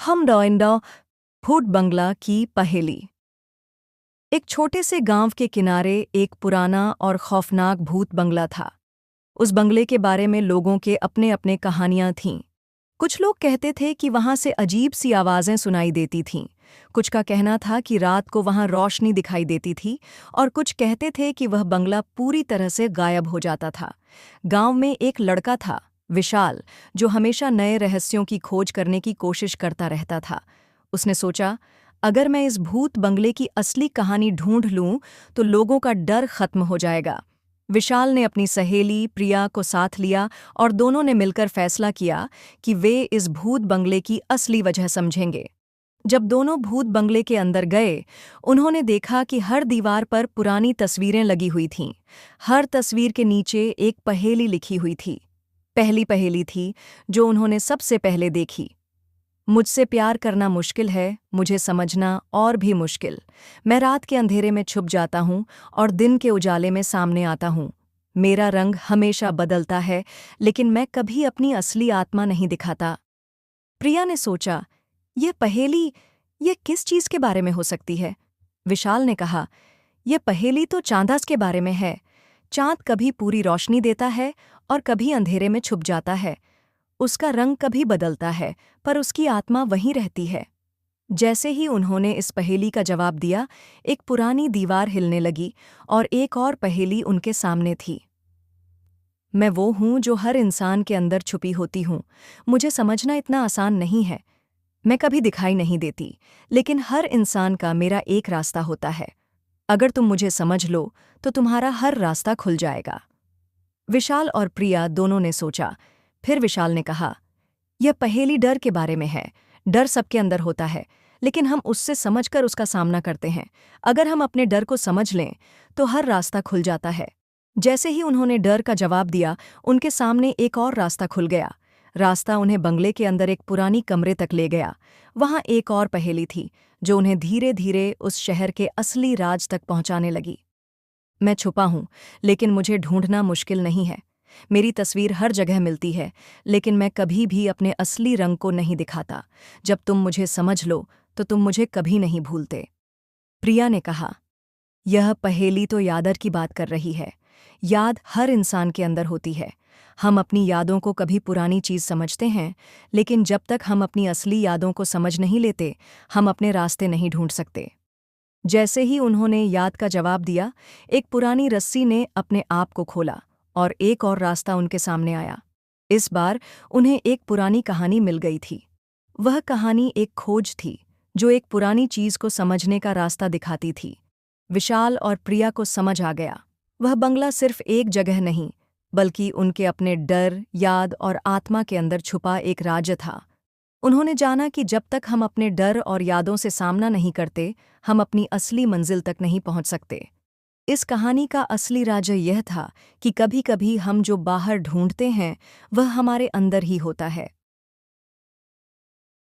हम डोइंडा भूत बंगला की पहेली। एक छोटे से गांव के किनारे एक पुराना और खौफनाक भूत बंगला था। उस बंगले के बारे में लोगों के अपने अपने कहानियां थीं। कुछ लोग कहते थे कि वहां से अजीब सी आवाजें सुनाई देती थीं। कुछ का कहना था कि रात को वहां रोशनी दिखाई देती थी, और कुछ कहते थे कि वह बंगला पूरी तरह से गायब हो जाता था। गांव में एक लड़का था, विशाल, जो हमेशा नए रहस्यों की खोज करने की कोशिश करता रहता था। उसने सोचा, अगर मैं इस भूत बंगले की असली कहानी ढूंढ लूं तो लोगों का डर खत्म हो जाएगा। विशाल ने अपनी सहेली प्रिया को साथ लिया और दोनों ने मिलकर फैसला किया कि वे इस भूत बंगले की असली वजह समझेंगे। जब दोनों भूत बंगले के अंदर गए, उन्होंने देखा कि हर दीवार पर पुरानी तस्वीरें लगी हुई थीं। हर तस्वीर के नीचे एक पहेली लिखी हुई थी। पहली पहेली थी जो उन्होंने सबसे पहले देखी। मुझसे प्यार करना मुश्किल है, मुझे समझना और भी मुश्किल। मैं रात के अंधेरे में छुप जाता हूँ और दिन के उजाले में सामने आता हूँ। मेरा रंग हमेशा बदलता है, लेकिन मैं कभी अपनी असली आत्मा नहीं दिखाता। प्रिया ने सोचा, ये किस चीज के बारे में हो सकती है? विशाल ने कहा, यह पहेली तो चांदास के बारे में है। चांद कभी पूरी रोशनी देता है और कभी अंधेरे में छुप जाता है। उसका रंग कभी बदलता है, पर उसकी आत्मा वहीं रहती है। जैसे ही उन्होंने इस पहेली का जवाब दिया, एक पुरानी दीवार हिलने लगी और एक और पहेली उनके सामने थी। मैं वो हूँ जो हर इंसान के अंदर छुपी होती हूँ। मुझे समझना इतना आसान नहीं है। मैं कभी दिखाई नहीं देती, लेकिन हर इंसान का मेरा एक रास्ता होता है। अगर तुम मुझे समझ लो तो तुम्हारा हर रास्ता खुल जाएगा। विशाल और प्रिया दोनों ने सोचा। फिर विशाल ने कहा, यह पहेली डर के बारे में है। डर सबके अंदर होता है, लेकिन हम उससे समझकर उसका सामना करते हैं। अगर हम अपने डर को समझ लें तो हर रास्ता खुल जाता है। जैसे ही उन्होंने डर का जवाब दिया, उनके सामने एक और रास्ता खुल गया। रास्ता उन्हें बंगले के अंदर एक पुरानी कमरे तक ले गया। वहां एक और पहेली थी जो उन्हें धीरे धीरे उस शहर के असली राज तक पहुंचाने लगी। मैं छुपा हूं, लेकिन मुझे ढूंढना मुश्किल नहीं है। मेरी तस्वीर हर जगह मिलती है, लेकिन मैं कभी भी अपने असली रंग को नहीं दिखाता। जब तुम मुझे समझ लो तो तुम मुझे कभी नहीं भूलते। प्रिया ने कहा, यह पहेली तो यादर की बात कर रही है। याद हर इंसान के अंदर होती है। हम अपनी यादों को कभी पुरानी चीज समझते हैं, लेकिन जब तक हम अपनी असली यादों को समझ नहीं लेते, हम अपने रास्ते नहीं ढूंढ सकते। जैसे ही उन्होंने याद का जवाब दिया, एक पुरानी रस्सी ने अपने आप को खोला और एक और रास्ता उनके सामने आया। इस बार उन्हें एक पुरानी कहानी मिल गई थी। वह कहानी एक खोज थी जो एक पुरानी चीज को समझने का रास्ता दिखाती थी। विशाल और प्रिया को समझ आ गया, वह बंगला सिर्फ एक जगह नहीं, बल्कि उनके अपने डर, याद और आत्मा के अंदर छुपा एक राज्य था। उन्होंने जाना कि जब तक हम अपने डर और यादों से सामना नहीं करते, हम अपनी असली मंजिल तक नहीं पहुंच सकते। इस कहानी का असली राज यह था कि कभी-कभी हम जो बाहर ढूंढते हैं, वह हमारे अंदर ही होता है।